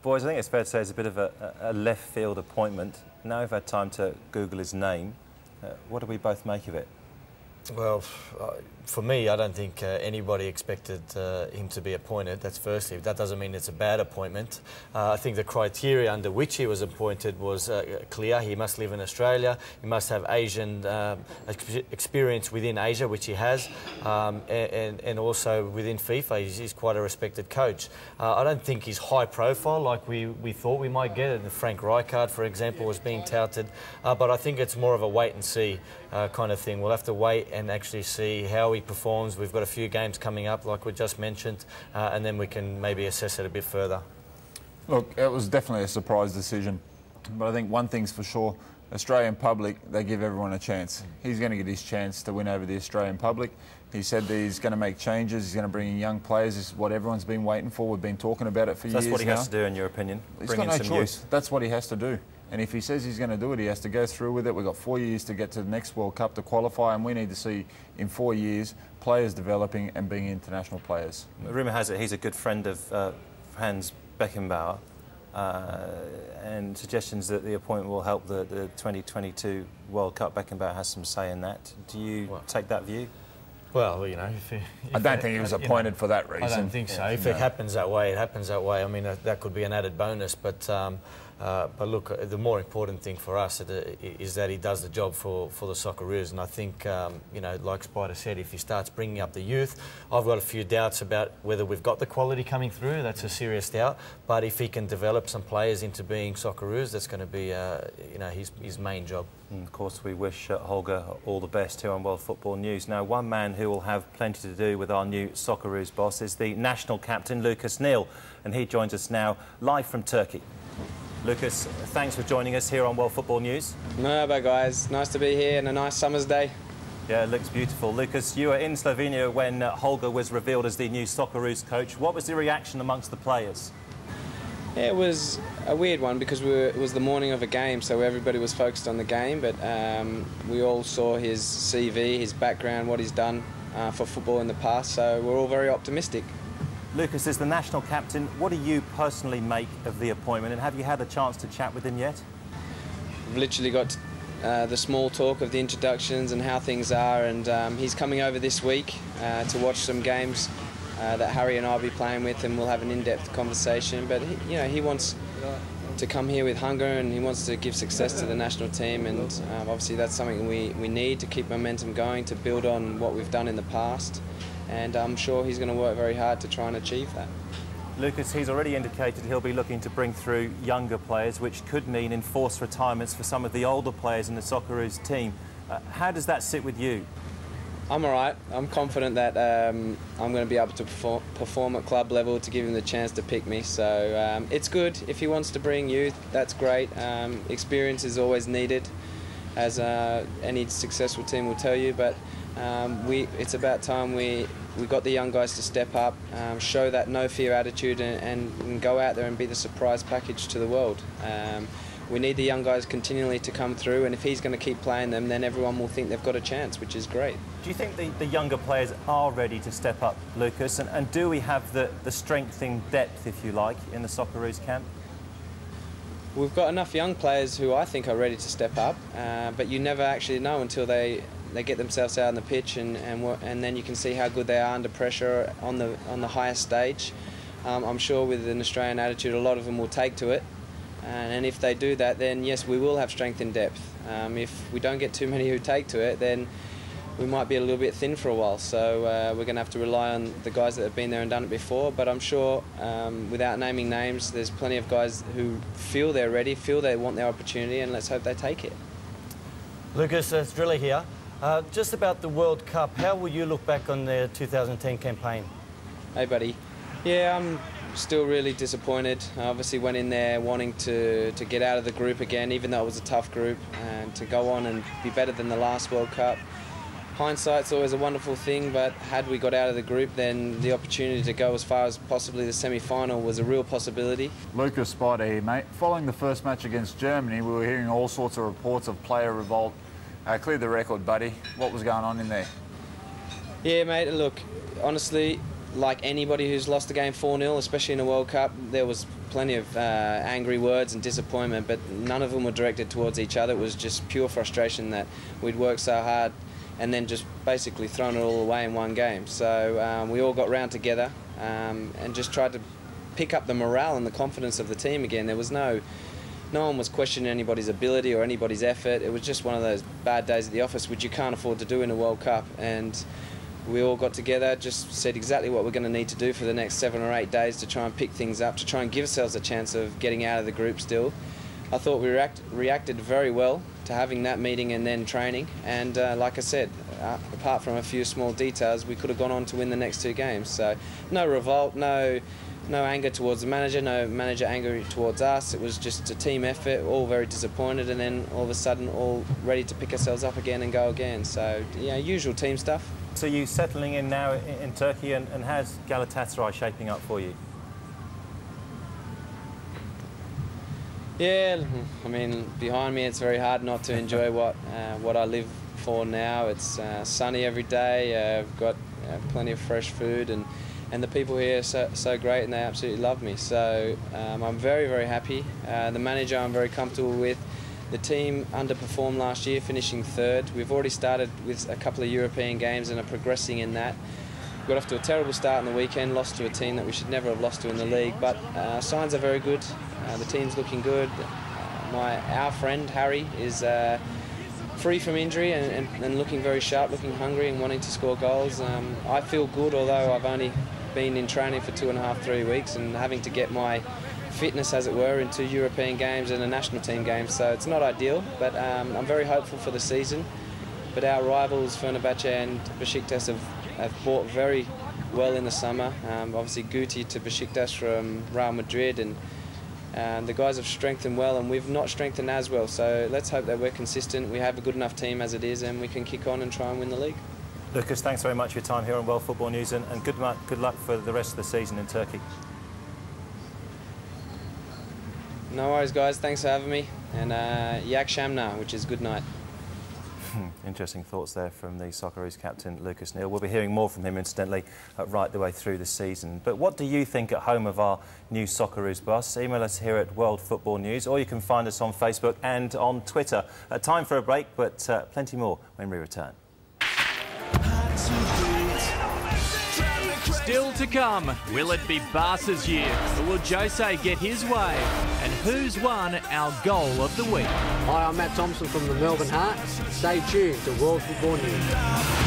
Boys, I think it's fair to say it's a bit of a left field appointment. Now we've had time to Google his name. What do we both make of it? Well, for me, I don't think anybody expected him to be appointed. That's firstly. That doesn't mean it's a bad appointment. I think the criteria under which he was appointed was clear. He must live in Australia. He must have Asian experience within Asia, which he has, and also within FIFA. He's quite a respected coach. I don't think he's high profile like we thought we might get. And Frank Rijkaard, for example, was being touted. But I think it's more of a wait and see kind of thing. We'll have to wait and actually see how he performs. We've got a few games coming up, like we just mentioned, and then we can maybe assess it a bit further. Look, it was definitely a surprise decision, but I think one thing's for sure, Australian public, they give everyone a chance. He's going to get his chance to win over the Australian public. He said that he's going to make changes, he's going to bring in young players. This is what everyone's been waiting for. We've been talking about it for years now. That's what he has to do, in your opinion? He's got no choice. That's what he has to do. And if he says he's going to do it, he has to go through with it. We've got 4 years to get to the next World Cup to qualify, and we need to see in 4 years players developing and being international players. Rumour has it he's a good friend of Hans Beckenbauer, and suggestions that the appointment will help the 2022 World Cup. Beckenbauer has some say in that. Do you take that view? Well, you know, I don't think he was appointed for that reason. I don't think so. If it happens that way, it happens that way. I mean, that could be an added bonus. But look, the more important thing for us is that he does the job for the Socceroos. And I think, you know, like Spider said, if he starts bringing up the youth, I've got a few doubts about whether we've got the quality coming through. That's a serious doubt. But if he can develop some players into being Socceroos, that's going to be, you know, his main job. And of course, we wish Holger all the best here on World Football News. Now, one man who will have plenty to do with our new Socceroos boss is the national captain, Lucas Neill, and he joins us now live from Turkey. Lucas, thanks for joining us here on World Football News. Merhaba, guys. Nice to be here on a nice summer's day. Yeah, it looks beautiful. Lucas, you were in Slovenia when Holger was revealed as the new Socceroos coach. What was the reaction amongst the players? Yeah, it was a weird one because it was the morning of a game, so everybody was focused on the game, but we all saw his CV, his background, what he's done for football in the past, so we're all very optimistic. Lucas, as the national captain, what do you personally make of the appointment, and have you had a chance to chat with him yet? We've literally got the small talk of the introductions and how things are, and he's coming over this week to watch some games that Harry and I'll be playing with, and we'll have an in-depth conversation. But you know, he wants to come here with hunger, and he wants to give success to the national team, and obviously that's something we need to keep momentum going, to build on what we've done in the past, and I'm sure he's going to work very hard to try and achieve that. Lucas, he's already indicated he'll be looking to bring through younger players, which could mean enforced retirements for some of the older players in the Socceroos team. How does that sit with you? I'm all right. I'm confident that I'm going to be able to perform at club level to give him the chance to pick me. So it's good. If he wants to bring youth, that's great. Experience is always needed, as any successful team will tell you. But it's about time we got the young guys to step up, show that no-fear attitude, and go out there and be the surprise package to the world. We need the young guys continually to come through, and if he's going to keep playing them, then everyone will think they've got a chance, which is great. Do you think the younger players are ready to step up, Lucas? And do we have the strength in depth, if you like, in the Socceroos camp? We've got enough young players who I think are ready to step up, but you never actually know until they get themselves out on the pitch, and then you can see how good they are under pressure on the highest stage. I'm sure with an Australian attitude, a lot of them will take to it. And if they do that, then yes, we will have strength in depth. If we don't get too many who take to it, then we might be a little bit thin for a while. So we're going to have to rely on the guys that have been there and done it before. But I'm sure, without naming names, there's plenty of guys who feel they're ready, feel they want their opportunity, and let's hope they take it. Lucas, it's Drilla here. Just about the World Cup, how will you look back on the 2010 campaign? Hey, buddy. Yeah, I'm still really disappointed. I obviously went in there wanting to get out of the group again, even though it was a tough group, and to go on and be better than the last World Cup. Hindsight's always a wonderful thing, but had we got out of the group, then the opportunity to go as far as possibly the semi-final was a real possibility. Lucas, Spider here, mate. Following the first match against Germany, we were hearing all sorts of reports of player revolt. Clear the record, buddy. What was going on in there? Yeah, mate, look, honestly, like anybody who's lost a game 4-0, especially in a World Cup, there was plenty of angry words and disappointment, but none of them were directed towards each other. It was just pure frustration that we'd worked so hard and then just basically thrown it all away in one game. So we all got round together and just tried to pick up the morale and the confidence of the team again. There was no one was questioning anybody's ability or anybody's effort. It was just one of those bad days at the office, which you can't afford to do in a World Cup. And we all got together, just said exactly what we're going to need to do for the next 7 or 8 days to try and pick things up, to try and give ourselves a chance of getting out of the group still. I thought we reacted very well to having that meeting and then training. And like I said, apart from a few small details, we could have gone on to win the next 2 games. So no revolt, no anger towards the manager, no manager anger towards us. It was just a team effort, all very disappointed, and then all of a sudden all ready to pick ourselves up again and go again. So, yeah, usual team stuff. So you settling in now in Turkey, and how's Galatasaray shaping up for you? Yeah, I mean, behind me it's very hard not to enjoy what I live for now. It's sunny every day, I've got plenty of fresh food, and the people here are so great, and they absolutely love me. So I'm very, very happy. The manager I'm very comfortable with. The team underperformed last year, finishing 3rd. We've already started with a couple of European games and are progressing in that. Got off to a terrible start in the weekend, lost to a team that we should never have lost to in the league, but signs are very good. The team's looking good. Our friend Harry is free from injury and looking very sharp, looking hungry and wanting to score goals. I feel good, although I've only been in training for 2.5, 3 weeks and having to get my fitness, as it were, into European games and a national team game, so it's not ideal, but I'm very hopeful for the season. But our rivals Fenerbahce and Besiktas have fought very well in the summer. Obviously Guti to Besiktas from Real Madrid, and the guys have strengthened well, and we've not strengthened as well, so let's hope that we're consistent. We have a good enough team as it is, and we can kick on and try and win the league. Lucas, thanks very much for your time here on World Football News, and good luck for the rest of the season in Turkey. No worries, guys. Thanks for having me. And Yak Shamna, which is good night. Interesting thoughts there from the Socceroos captain, Lucas Neill. We'll be hearing more from him, incidentally, right the way through the season. But what do you think at home of our new Socceroos bus? Email us here at World Football News, or you can find us on Facebook and on Twitter. Time for a break, but plenty more when we return. Still to come, will it be Barca's year, or will Jose get his way? And who's won our goal of the week? Hi, I'm Matt Thompson from the Melbourne Heart. Stay tuned to World Football News.